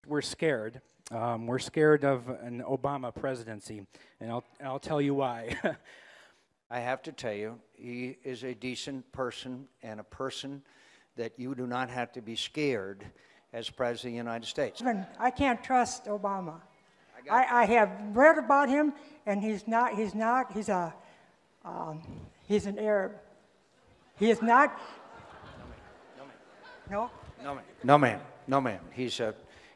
We're scared. We're scared of an Obama presidency, and I'll tell you why. I have to tell you, he is a decent person and a person that you do not have to be scared as President of the United States. I can't trust Obama. I have read about him, and he's an Arab. He is not. No? No, ma'am.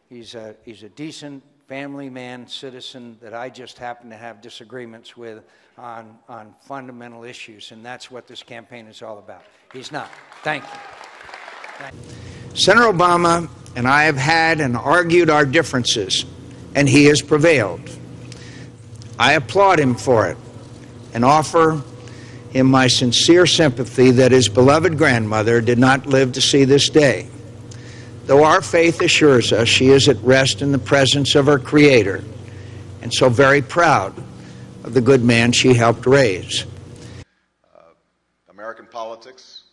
He's a decent family man, citizen that I just happen to have disagreements with on fundamental issues, and that's what this campaign is all about. He's not. Thank you. Senator Obama and I have had and argued our differences, and he has prevailed. I applaud him for it and offer him my sincere sympathy that his beloved grandmother did not live to see this day. Though our faith assures us she is at rest in the presence of her Creator, and so very proud of the good man she helped raise. American politics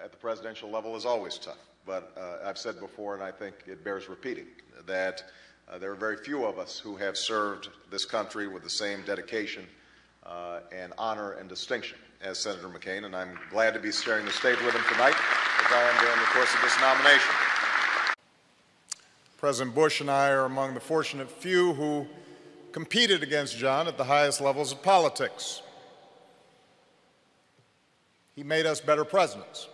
at the presidential level is always tough, but I've said before, and I think it bears repeating, that there are very few of us who have served this country with the same dedication and honor and distinction as Senator McCain, and I'm glad to be sharing the stage with him tonight as I am during the course of this nomination. President Bush and I are among the fortunate few who competed against John at the highest levels of politics. He made us better presidents,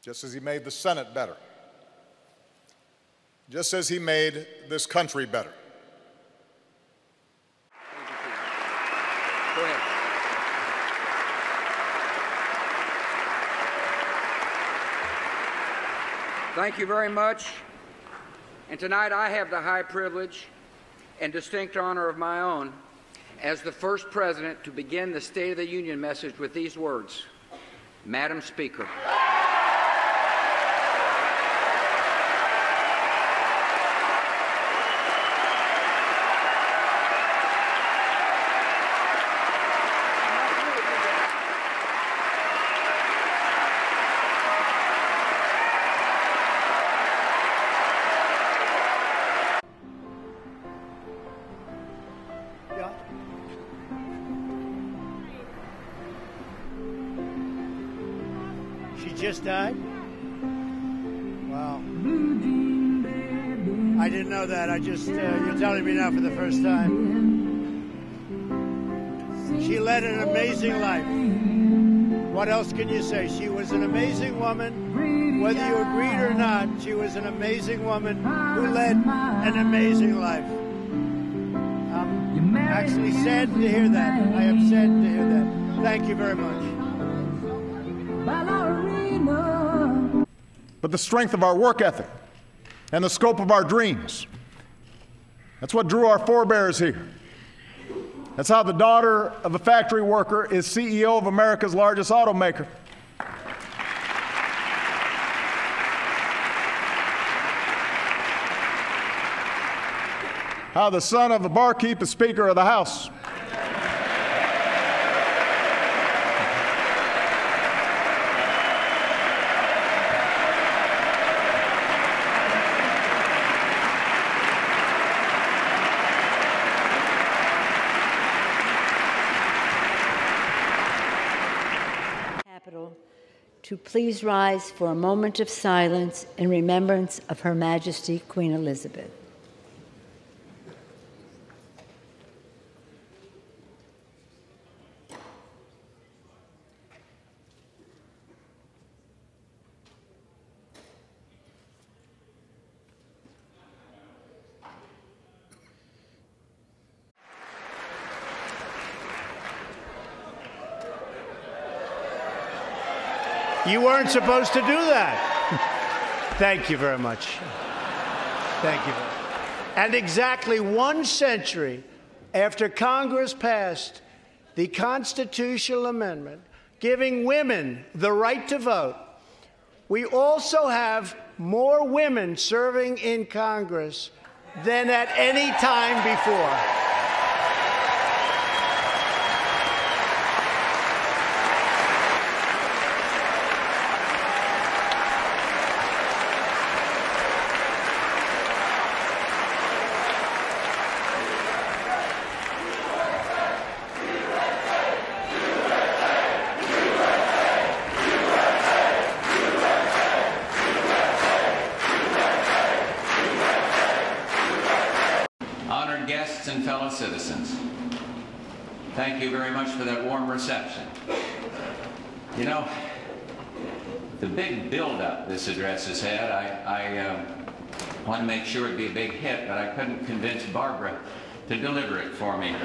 just as he made the Senate better, just as he made this country better. Go ahead. Thank you very much. And tonight I have the high privilege and distinct honor of my own as the first president to begin the State of the Union message with these words: Madam Speaker. She just died? Wow. I didn't know that. You're telling me now for the first time. She led an amazing life. What else can you say? She was an amazing woman. Whether you agreed or not, she was an amazing woman who led an amazing life. I'm actually saddened to hear that. I am saddened to hear that. Thank you very much. But the strength of our work ethic and the scope of our dreams, that's what drew our forebears here. That's how the daughter of a factory worker is CEO of America's largest automaker. How the son of a barkeep is Speaker of the House. To please rise for a moment of silence in remembrance of Her Majesty Queen Elizabeth. You weren't supposed to do that. Thank you very much. Thank you. And exactly 1 century after Congress passed the constitutional amendment giving women the right to vote, we also have more women serving in Congress than at any time before. guests and fellow citizens, thank you very much for that warm reception. You know, the big build-up this address has had, I want to make sure it'd be a big hit, but I couldn't convince Barbara to deliver it for me.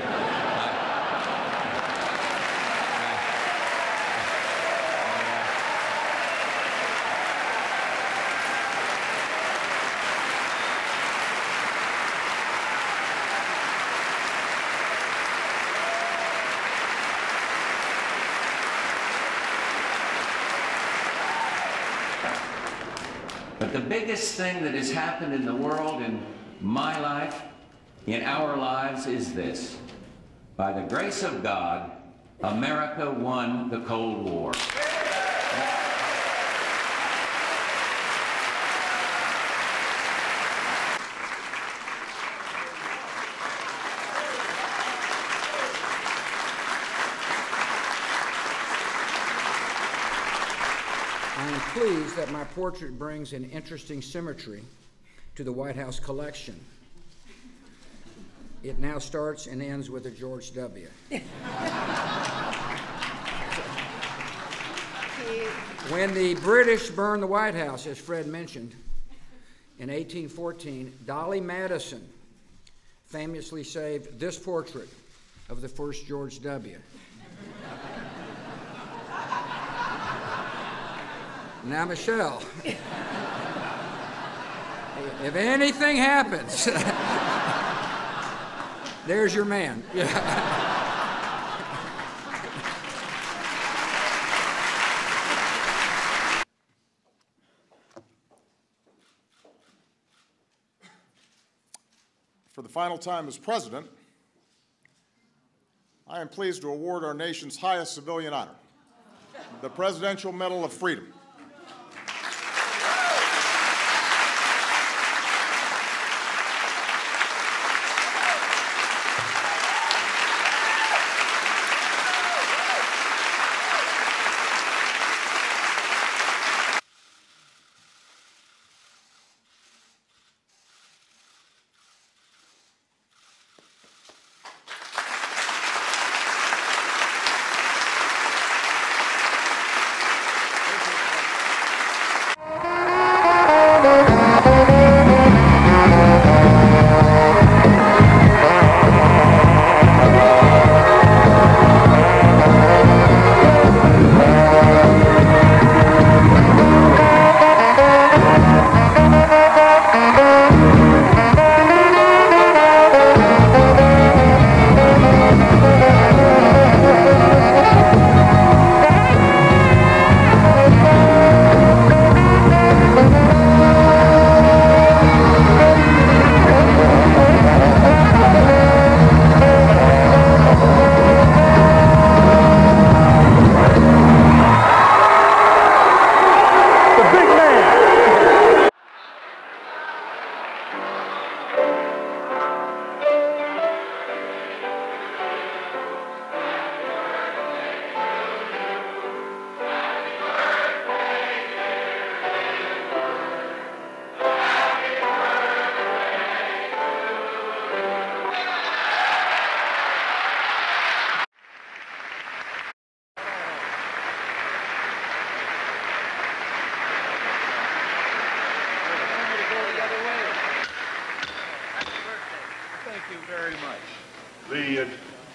But the biggest thing that has happened in the world, in my life, in our lives, is this. By the grace of God, America won the Cold War. I am pleased that my portrait brings an interesting symmetry to the White House collection. It now starts and ends with a George W. When the British burned the White House, as Fred mentioned, in 1814, Dolly Madison famously saved this portrait of the first George W. Now, Michelle, if anything happens, there's your man. For the final time as president, I am pleased to award our nation's highest civilian honor, the Presidential Medal of Freedom.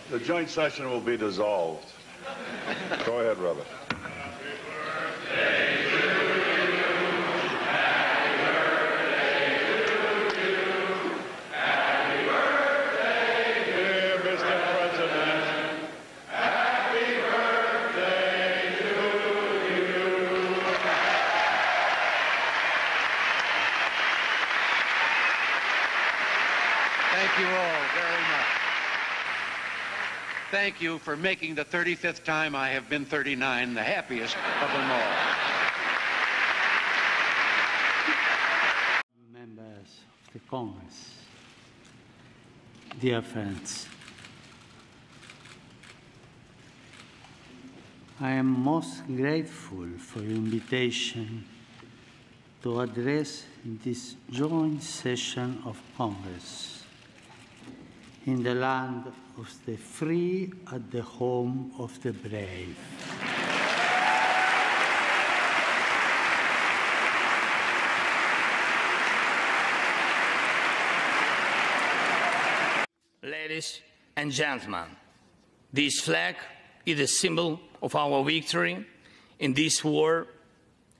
The joint session will be dissolved. Go ahead, Robert. Thank you all very much. Thank you for making the 35th time I have been 39 the happiest of them all. Members of the Congress, dear friends, I am most grateful for your invitation to address this joint session of Congress in the land of the free, at the home of the brave. Ladies and gentlemen, this flag is a symbol of our victory in this war.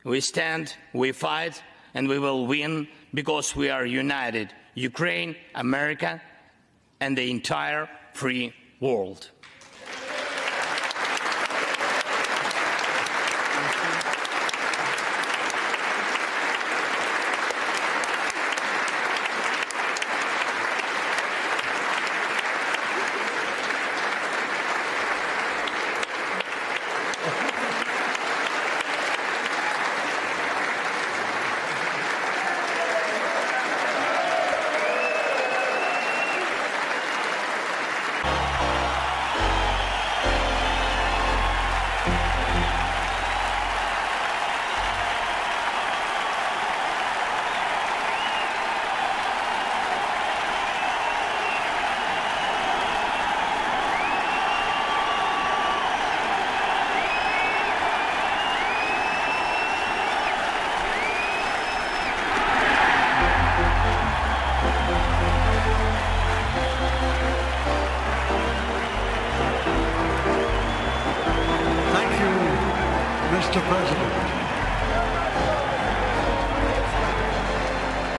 We stand, we fight, and we will win because we are united, Ukraine, America, and the entire free world.